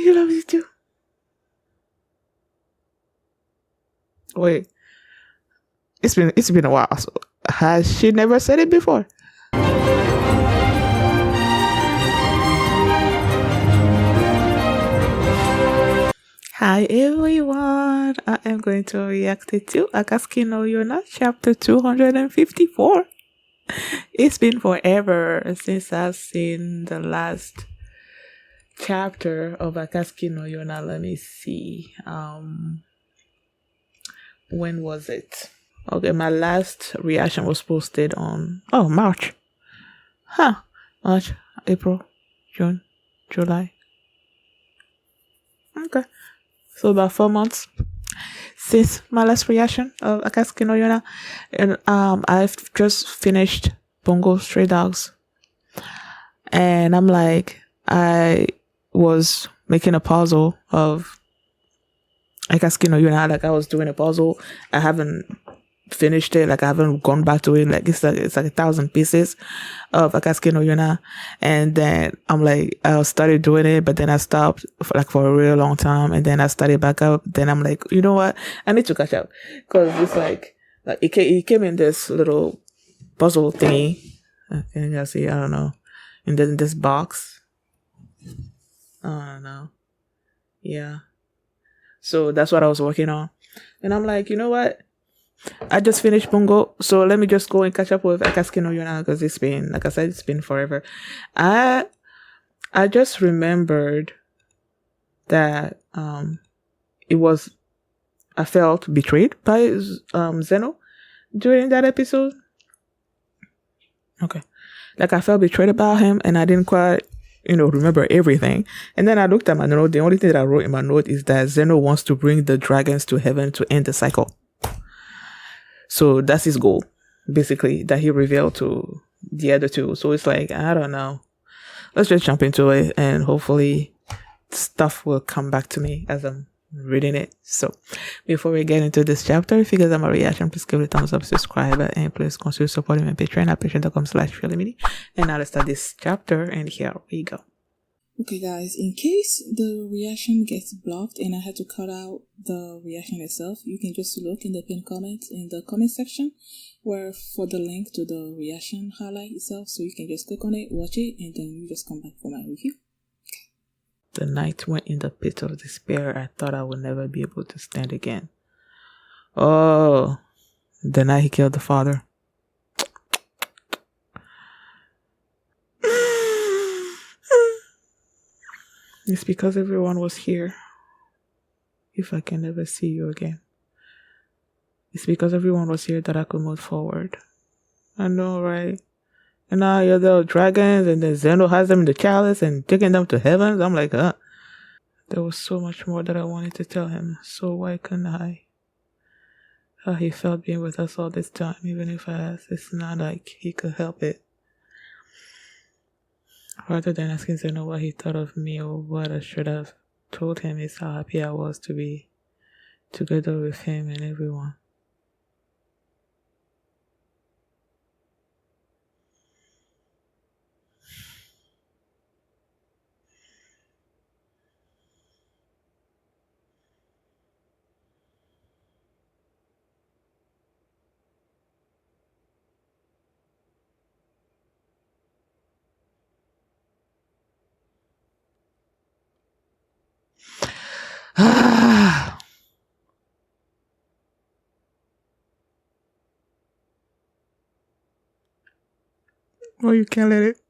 He loves you too. Wait, it's been a while. So has she never said it before? Hi everyone, I am going to react to Akatsuki no Yona chapter 254. It's been forever since I've seen the last chapter of Akatsuki no Yona. Let me see. When was it? Okay, my last reaction was posted on March. March, April, June, July. Okay. So about 4 months since my last reaction of Akatsuki no Yona. And I've just finished Bungo Stray Dogs. And I'm like, I was making a puzzle of Akatsuki no Yona. Like I was doing a puzzle. I haven't finished it. Like I haven't gone back to it. Like it's like 1,000 pieces of Akatsuki no Yona. And then I'm like, I started doing it, but then I stopped for a really long time. And then I started back up. Then I'm like, you know what? I need to catch up because it's like it came in this little puzzle thingy. Can you see? I don't know. In this box. I don't know. Yeah. So that's what I was working on. And I'm like, you know what? I just finished Bungo, so let me just go and catch up with Akatsuki no Yona because it's been, like I said, it's been forever. I just remembered that I felt betrayed by Zeno during that episode. Okay, like I felt betrayed about him, and I didn't quite, remember everything. And then I looked at my note. The only thing that I wrote in my note is that Zeno wants to bring the dragons to heaven to end the cycle. So that's his goal, basically, that he revealed to the other two. So it's like, I don't know. Let's just jump into it and hopefully stuff will come back to me as I'm reading it. So before we get into this chapter, if you guys have a reaction, please give it a thumbs up, subscribe, and please consider supporting my Patreon at patreon.com/feelimini. And now let's start this chapter, and here we go. Okay guys, in case the reaction gets blocked and I had to cut out the reaction itself, you can just look in the pinned comment in the comment section for the link to the reaction highlight itself, so you can just click on it, watch it, and then you just come back for my review. The night went in the pit of despair. I thought I would never be able to stand again. Oh, the night he killed the father. It's because everyone was here. If I can never see you again. It's because everyone was here that I could move forward. I know, right? And now you're the dragons, and then Zeno has them in the chalice and taking them to heaven. I'm like, There was so much more that I wanted to tell him. So why couldn't I? How he felt being with us all this time, even if I asked. It's not like he could help it. Rather than asking Zeno what he thought of me or what I should have told him, is how happy I was to be together with him and everyone. Oh, you can't let it.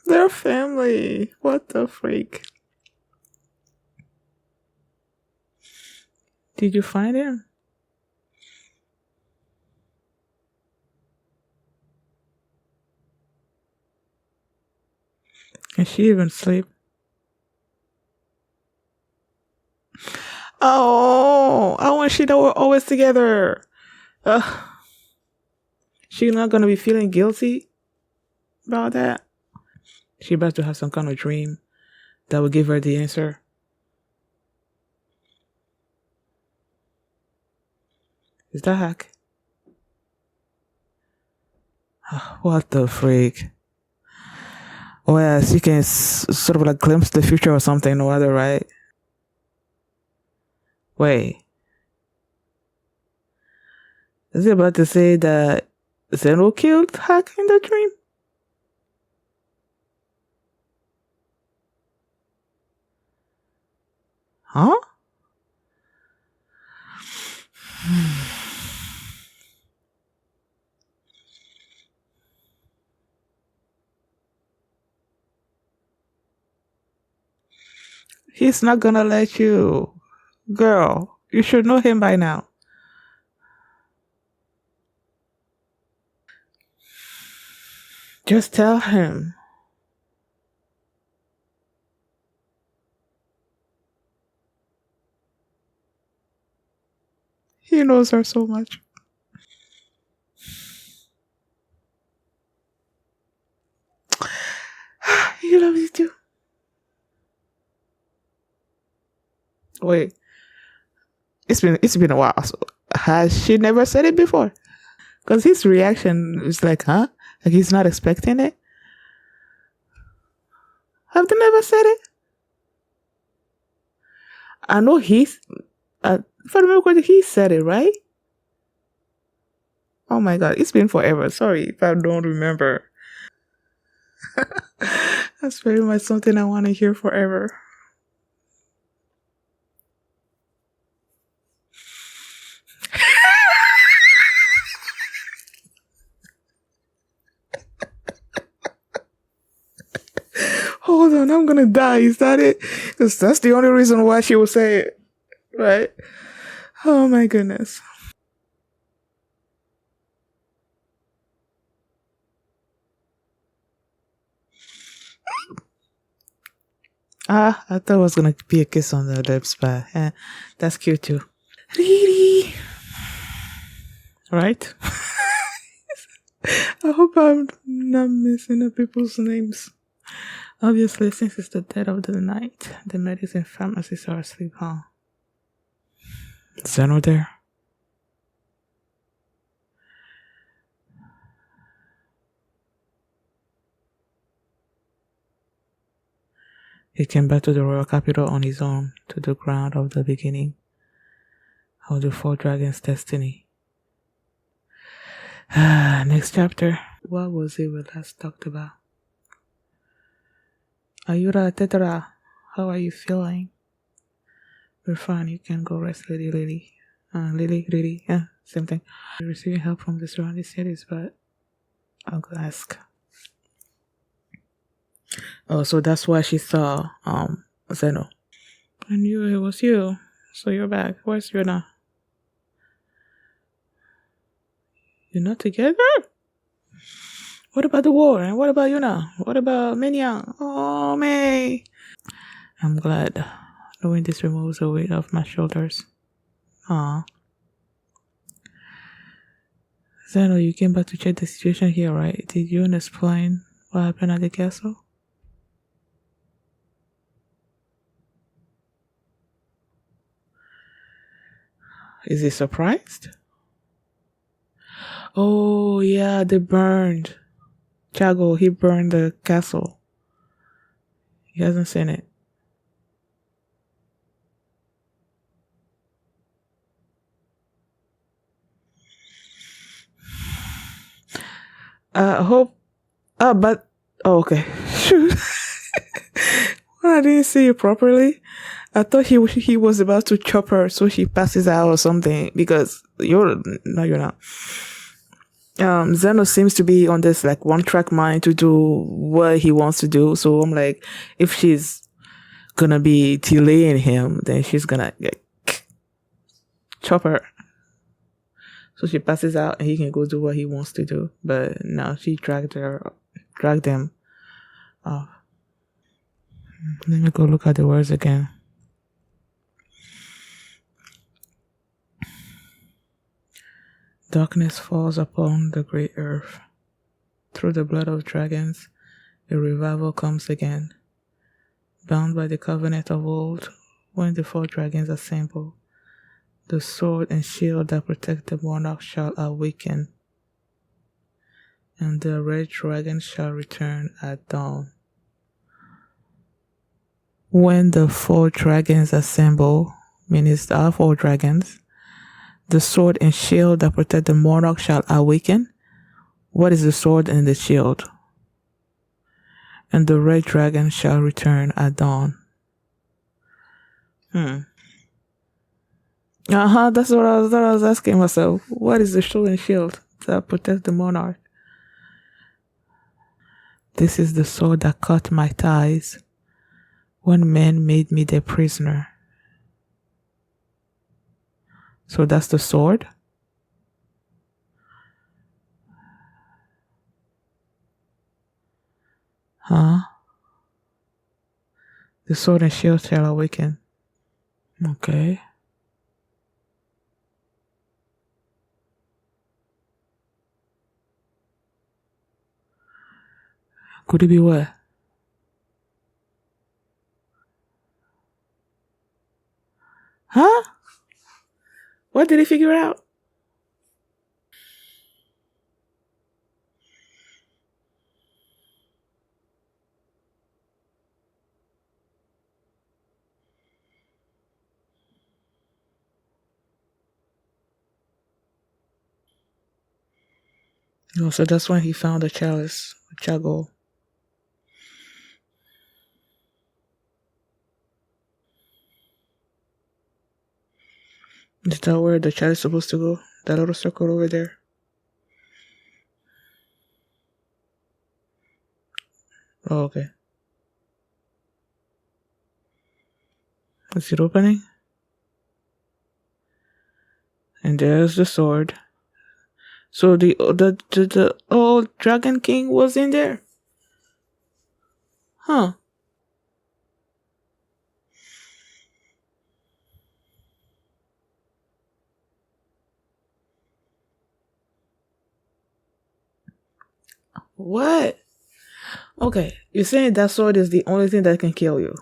They're family. What the freak? Did you find him? Can she even sleep? Oh, I wish they were always together. She's not gonna be feeling guilty about that. She about to have some kind of dream that will give her the answer. Is that Hak? What the freak? Oh yes, you can sort of like glimpse the future or something or other, right? Wait, is he about to say that Zeno killed Hak in the dream? Huh? He's not gonna let you. Girl, you should know him by now. Just tell him. He knows her so much. He loves you too. Wait, it's been a while. So has she never said it before? Because his reaction is like, huh? Like he's not expecting it. Have they never said it? I know he's. If I remember correctly, he said it, right? Oh my god, it's been forever. Sorry if I don't remember. That's very much something I want to hear forever. Hold on, I'm gonna die. Is that it? Because that's the only reason why she would say it, right? Oh my goodness. I thought it was gonna be a kiss on the lips, but that's cute too. Riri. Right? I hope I'm not missing the people's names. Obviously, since it's the dead of the night, the medics and pharmacists are asleep, huh? Zeno there? He came back to the royal capital on his own, to the ground of the beginning of the Four Dragons' destiny. Next chapter. What was it we last talked about? Ayura Tetra, how are you feeling? We're fine, you can go rest, Lily. Lily, yeah, same thing. We're receiving help from the surrounding cities, but I'll go ask. Oh, so that's why she saw Zeno. I knew it was you. So you're back. Where's Yona? You're not together? What about the war? And what about Yona? What about Menya? Oh, May. I'm glad. Knowing this removes the weight off my shoulders. Aw. Zeno, you came back to check the situation here, right? Did Yoon explain what happened at the castle? Is he surprised? Oh, yeah, they burned. Chago, he burned the castle. He hasn't seen it. I hope. But. Oh, okay. Shoot. I didn't see it properly. I thought he was about to chop her so she passes out or something because you're not. Zeno seems to be on this like one track mind to do what he wants to do. So I'm like, if she's gonna be delaying him, then she's gonna chop her. So she passes out and he can go do what he wants to do. But now she dragged him off. Let me go look at the words again. Darkness falls upon the great earth. Through the blood of dragons, a revival comes again. Bound by the covenant of old, when the four dragons assemble, the sword and shield that protect the monarch shall awaken. and the red dragon shall return at dawn. When the four dragons assemble, meaning there are four dragons, the sword and shield that protect the monarch shall awaken. What is the sword and the shield? And the red dragon shall return at dawn. That's what I was asking myself. What is the sword and shield that protect the monarch? This is the sword that cut my thighs when men made me their prisoner. So that's the sword? Huh? The sword and shield shall awaken. Okay. Could it be what? Huh? What did he figure out? Oh, so that's when he found the chalice, Chago. Is that where the chalice is supposed to go? That little circle over there? Oh, okay. Is it opening? And there's the sword. So the old Dragon King was in there? Huh. What? Okay, you're saying that sword is the only thing that can kill you.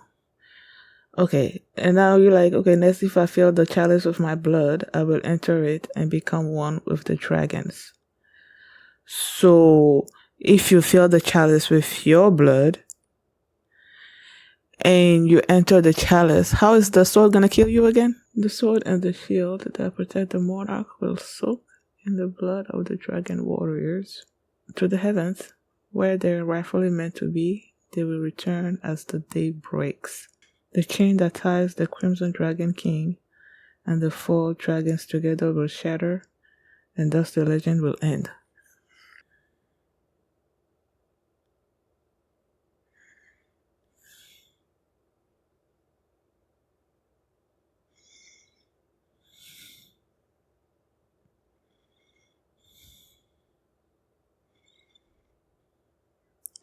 Okay, and now you're like, okay, next if I fill the chalice with my blood, I will enter it and become one with the dragons. So, if you fill the chalice with your blood and you enter the chalice, how is the sword gonna kill you again? The sword and the shield that protect the monarch will soak in the blood of the dragon warriors to the heavens, where they're rightfully meant to be. They will return as the day breaks. The chain that ties the Crimson Dragon King and the four dragons together will shatter, and thus the legend will end.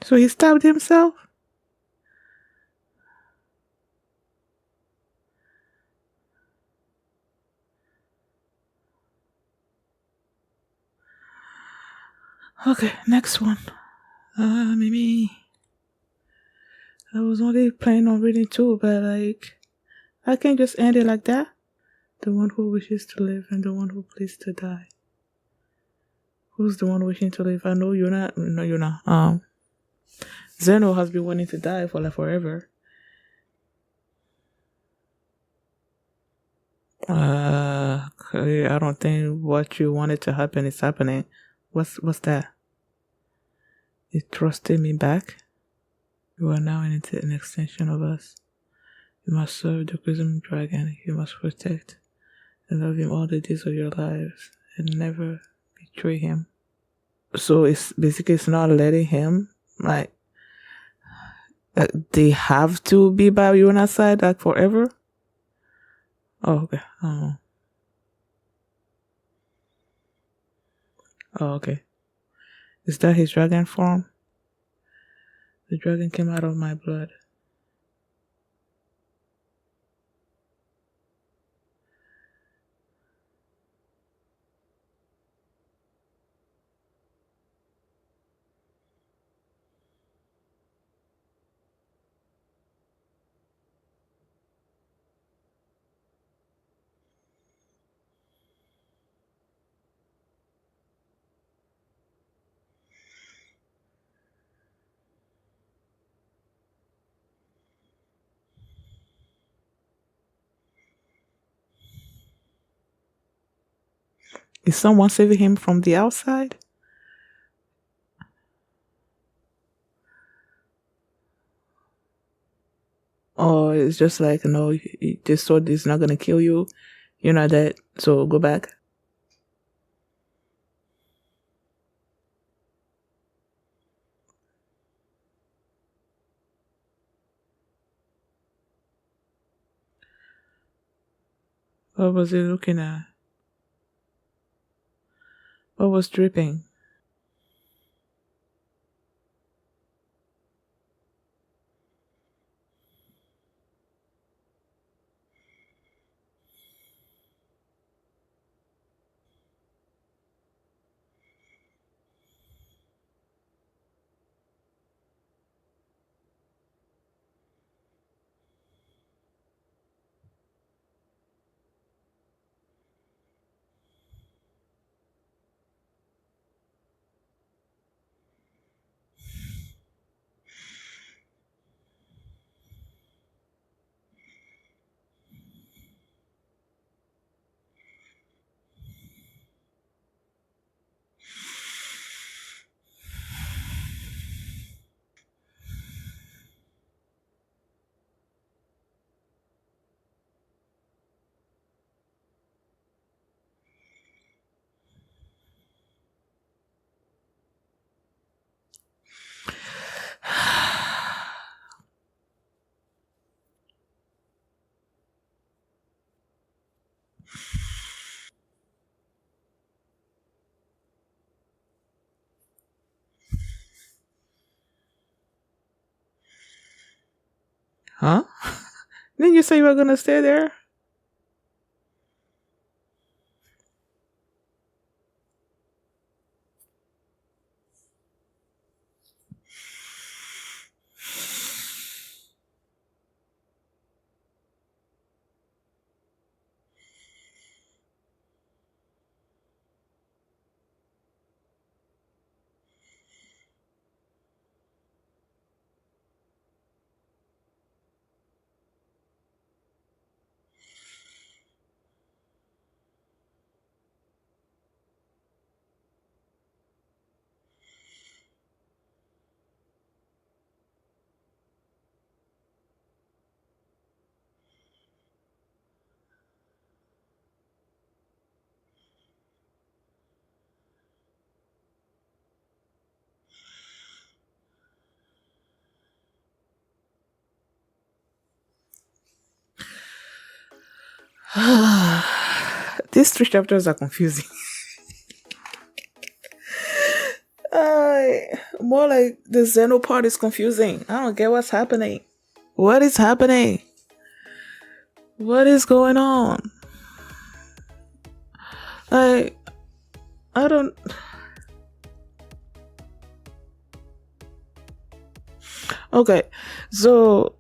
So he stabbed himself? Okay, next one. Maybe I was only planning on reading two, but like, I can't just end it like that. The one who wishes to live and the one who pleads to die. Who's the one wishing to live? I know Yona. No, Yona. Zeno has been wanting to die for like forever. I don't think what you wanted to happen is happening. What's that? You trusted me back? You are now an extension of us. You must serve the Crimson Dragon. You must protect and love him all the days of your lives and never betray him. So it's basically it's not letting him like they have to be by Yona's side like forever. Oh, okay. Oh, okay. Is that his dragon form? The dragon came out of my blood. Is someone saving him from the outside? Or it's just like, no, this sword is not gonna kill you. You're not dead, so go back. What was he looking at? What was dripping? Huh? Didn't you say you were gonna stay there? These 3 chapters are confusing. More like the Zeno part is confusing. I don't get what's happening. What is happening? What is going on? I don't. Okay, so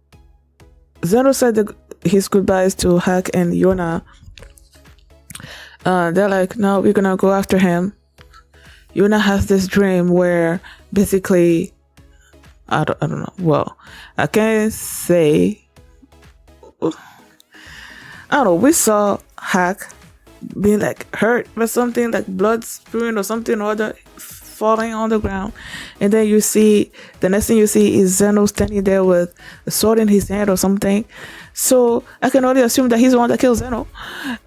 Zeno said his goodbyes to Hak and Yona. They're like, no, we're gonna go after him. Yona has this dream where basically, I don't know. Well, I can't say. I don't know. We saw Hak being like hurt by something, like blood spewing or something or other, falling on the ground, and then the next thing you see is Zeno standing there with a sword in his hand or something. So I can only assume that he's the one that killed Zeno,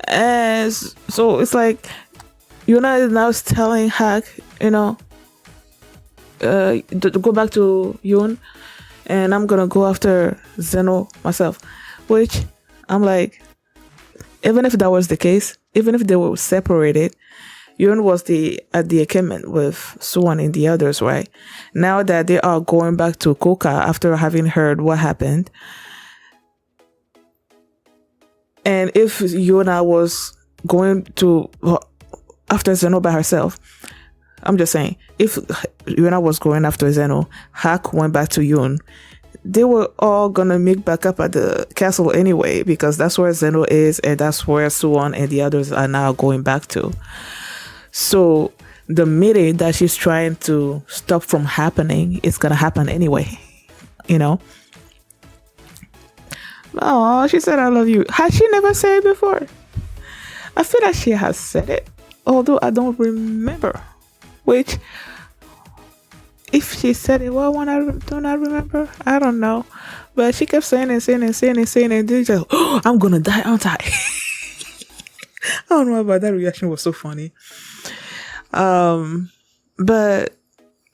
and so it's like Yona is now telling Hak, to go back to Yoon, and I'm gonna go after Zeno myself. Which I'm like, even if that was the case, even if they were separated, Yoon was at the encampment with Suwon and the others, right? Now that they are going back to Koka after having heard what happened, and if Yona was going to after Zeno by herself, I'm just saying, if Yona was going after Zeno, Hak went back to Yoon, they were all gonna meet back up at the castle anyway, because that's where Zeno is, and that's where Suwon and the others are now going back to. So the meeting that she's trying to stop from happening is gonna happen anyway, Oh, she said I love you. Has she never said it before? I feel like she has said it. although I don't remember. Which, if she said it, well, when I do not remember, I don't know. But she kept saying it, and then just, oh, I'm gonna die, aren't I? I don't know about that reaction was so funny. But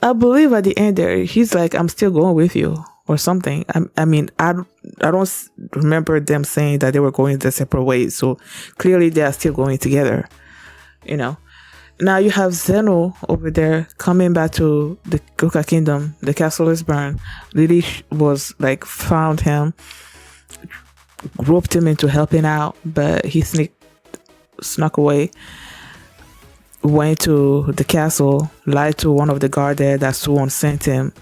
I believe at the end there, he's like, I'm still going with you or something. I mean, I don't remember them saying that they were going their separate ways. So clearly they are still going together, you know. Now you have Zeno over there coming back to the Kuka Kingdom. The castle is burned. Lily was like, found him, roped him into helping out, but he snuck away, went to the castle, lied to one of the guard there that someone sent him.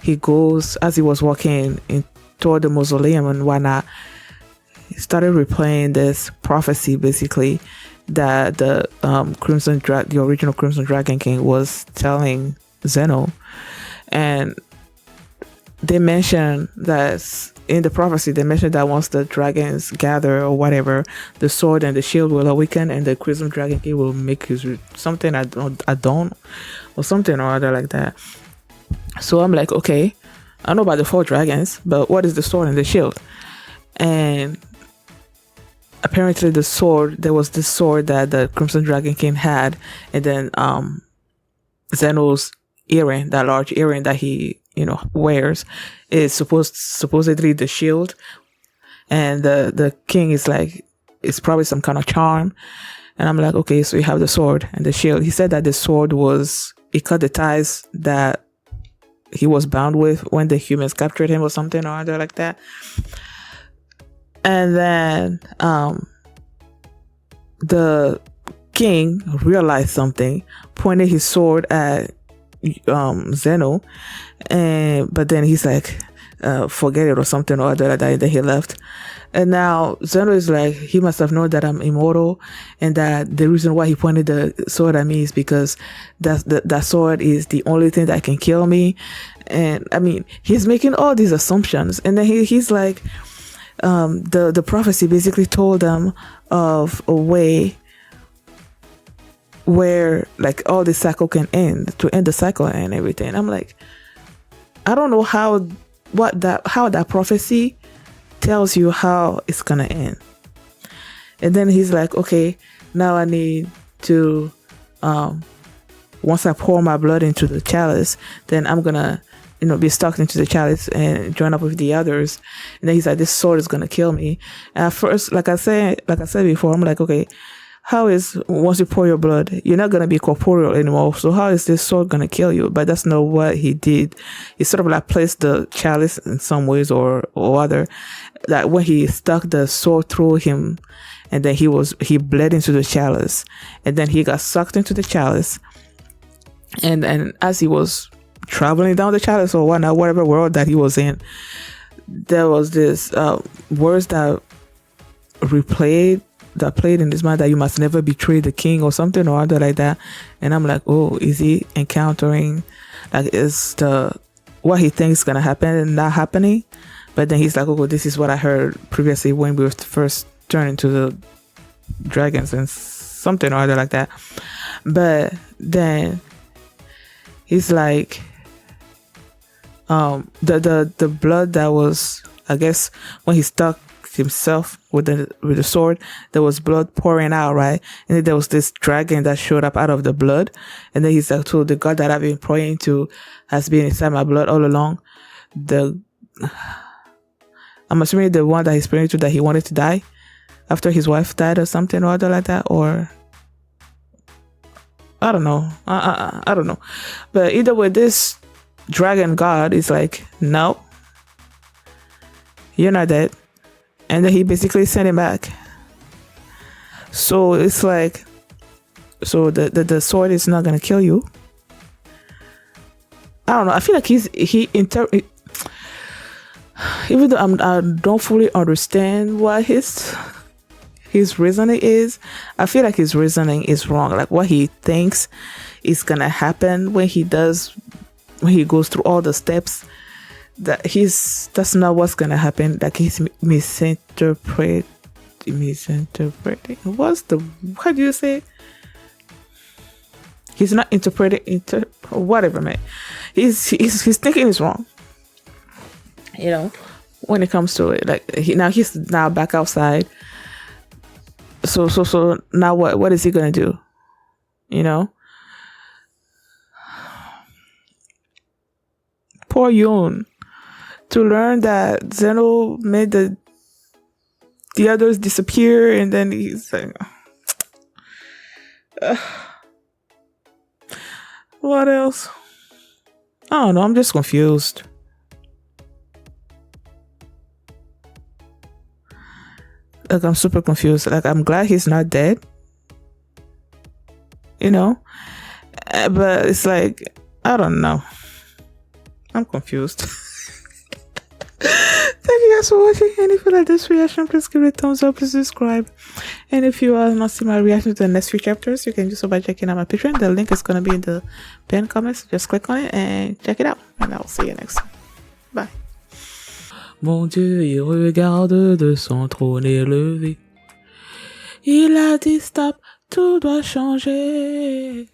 He goes, as he was walking in toward the mausoleum and whatnot, he started replaying this prophecy, basically, that the original Crimson Dragon King was telling Zeno. And they mentioned that in the prophecy, they mentioned that once the dragons gather or whatever, the sword and the shield will awaken, and the Crimson Dragon King will make his something at dawn or something or other like that. So I'm like, okay, I know about the 4 dragons, but what is the sword and the shield? And apparently the sword, there was this sword that the Crimson Dragon King had, and then Zeno's earring, that large earring that he wears, is supposedly the shield. And the king is like, it's probably some kind of charm. And I'm like, okay, so you have the sword and the shield. He said that the sword it cut the ties that he was bound with when the humans captured him or something or other like that. And then the king realized something, pointed his sword at Zeno, but then he's like, forget it or something or other like that, and then he left. And now Zeno is like, he must have known that I'm immortal, and that the reason why he pointed the sword at me is because that sword is the only thing that can kill me. And I mean, he's making all these assumptions, and then he's like, the prophecy basically told them of a way where like all the cycle can end, to end the cycle and everything. I'm like, I don't know how that prophecy tells you how it's gonna end. And then he's like, okay, now I need to once I pour my blood into the chalice, then I'm gonna be stuck into the chalice and join up with the others. And then he's like, this sword is gonna kill me. And at first, like I said before, I'm like, okay, how is, once you pour your blood, you're not gonna be corporeal anymore, so how is this sword gonna kill you? But that's not what he did. He sort of like placed the chalice in some ways or other, that when he stuck the sword through him, and then he bled into the chalice, and then he got sucked into the chalice, and as he was traveling down the chalice or whatnot, whatever world that he was in, there was this words that played in his mind, that you must never betray the king or something or other like that. And I'm like, oh, is he encountering, like, is what he thinks is gonna happen and not happening? But then he's like, oh, this is what I heard previously when we were first turned into the dragons and something or other like that. But then he's like, the blood that was, I guess, when he stuck himself with the sword, there was blood pouring out, right? And then there was this dragon that showed up out of the blood, and then he's like, so the God that I've been praying to has been inside my blood all along. I'm assuming the one that he's praying to, that he wanted to die after his wife died or something or other like that, or I don't know. I don't know. But either way, this dragon god is like, no, you're not dead. And then he basically sent him back. So it's like, so the sword is not gonna kill you. I don't know. I feel like even though I don't fully understand what his reasoning is, I feel like his reasoning is wrong. Like what he thinks is gonna happen when he goes through all the steps, that's not what's gonna happen. Like he's misinterpreting. How do you say? He's not interpreting whatever, man. His thinking is wrong. You know, when it comes to it, like he's now back outside. So now what is he gonna do? You know, poor Yoon, to learn that Zeno made the others disappear, and then he's like, what else? I don't know. I'm just confused. Like, I'm super confused. Like, I'm glad he's not dead. You know? But it's like, I don't know. I'm confused. Thank you guys for watching. And if you like this reaction, please give it a thumbs up, please subscribe. And if you are not seeing my reaction to the next few chapters, you can do so by checking out my Patreon. The link is going to be in the pinned comments. Just click on it and check it out. And I'll see you next time. Bye. Mon Dieu, il regarde de son trône élevé. Il a dit stop, tout doit changer.